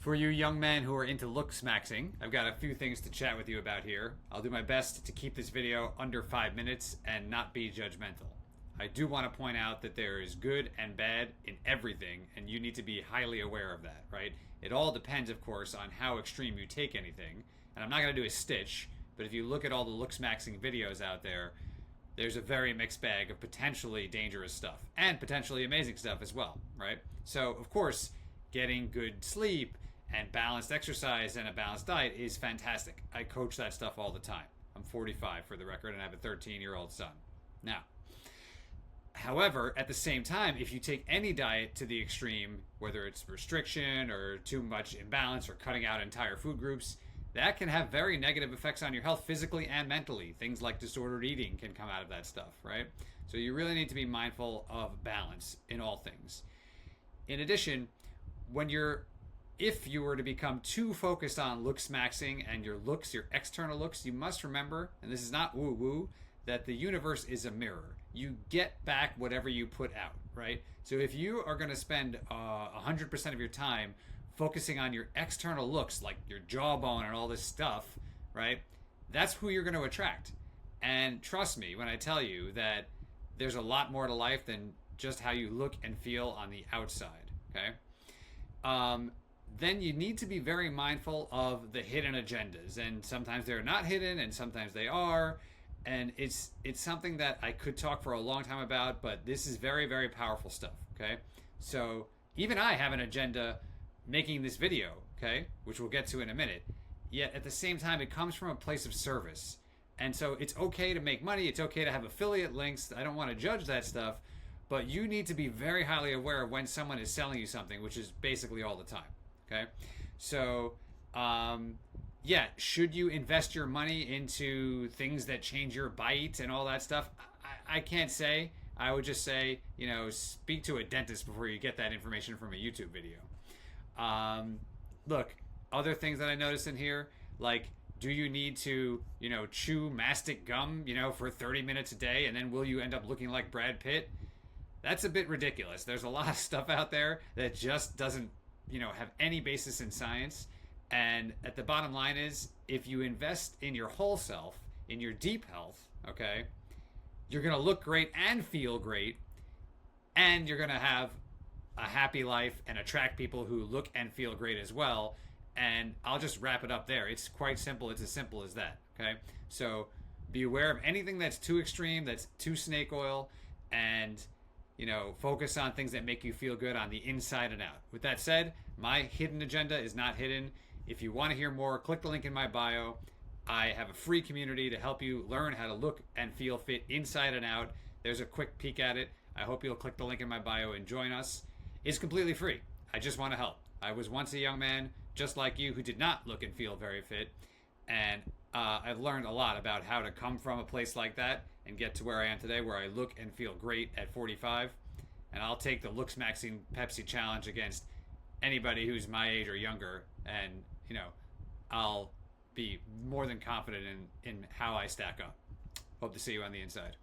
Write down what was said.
For you young men who are into looksmaxing, I've got a few things to chat with you about here. I'll do my best to keep this video under 5 minutes and not be judgmental. I do want to point out that there is good and bad in everything, and you need to be highly aware of that, right? It all depends, of course, on how extreme you take anything. And I'm not going to do a stitch, but if you look at all the looksmaxing videos out there, there's a very mixed bag of potentially dangerous stuff and potentially amazing stuff as well, right? So, of course, getting good sleep and balanced exercise and a balanced diet is fantastic. I coach that stuff all the time. I'm 45 for the record, and I have a 13-year-old son. Now, however, at the same time, if you take any diet to the extreme, whether it's restriction or too much imbalance or cutting out entire food groups, that can have very negative effects on your health physically and mentally. Things like disordered eating can come out of that stuff, right? So you really need to be mindful of balance in all things. In addition, if you were to become too focused on looksmaxing and your looks, your external looks, you must remember, and this is not woo-woo, that the universe is a mirror. You get back whatever you put out, right? So if you are going to spend 100% of your time focusing on your external looks, like your jawbone and all this stuff, right? That's who you're going to attract. And trust me when I tell you that there's a lot more to life than just how you look and feel on the outside, okay? Then you need to be very mindful of the hidden agendas. And sometimes they're not hidden and sometimes they are. And it's something that I could talk for a long time about, but this is very, very powerful stuff, okay? So even I have an agenda making this video, okay, which we'll get to in a minute. Yet at the same time, it comes from a place of service. And so it's okay to make money. It's okay to have affiliate links. I don't want to judge that stuff, but you need to be very highly aware of when someone is selling you something, which is basically all the time, okay? So, yeah, should you invest your money into things that change your bite and all that stuff? I can't say. I would just say, speak to a dentist before you get that information from a YouTube video. Look, other things that I noticed in here, like, do you need to, chew mastic gum, for 30 minutes a day, and then will you end up looking like Brad Pitt? That's a bit ridiculous. There's a lot of stuff out there that just doesn't, have any basis in science. And at the bottom line is, if you invest in your whole self, in your deep health, okay, you're going to look great and feel great, and you're going to have a happy life and attract people who look and feel great as well. And I'll just wrap it up there. It's quite simple. It's as simple as that, okay? So be aware of anything that's too extreme, that's too snake oil, and focus on things that make you feel good on the inside and out. With that said, my hidden agenda is not hidden. If you want to hear more, click the link in my bio. I have a free community to help you learn how to look and feel fit inside and out. There's a quick peek at it. I hope you'll click the link in my bio and join us. It's completely free. I just want to help. I was once a young man, just like you, who did not look and feel very fit. And I've learned a lot about how to come from a place like that and get to where I am today, where I look and feel great at 45. And I'll take the Looksmaxing Pepsi challenge against anybody who's my age or younger. And, I'll be more than confident in how I stack up. Hope to see you on the inside.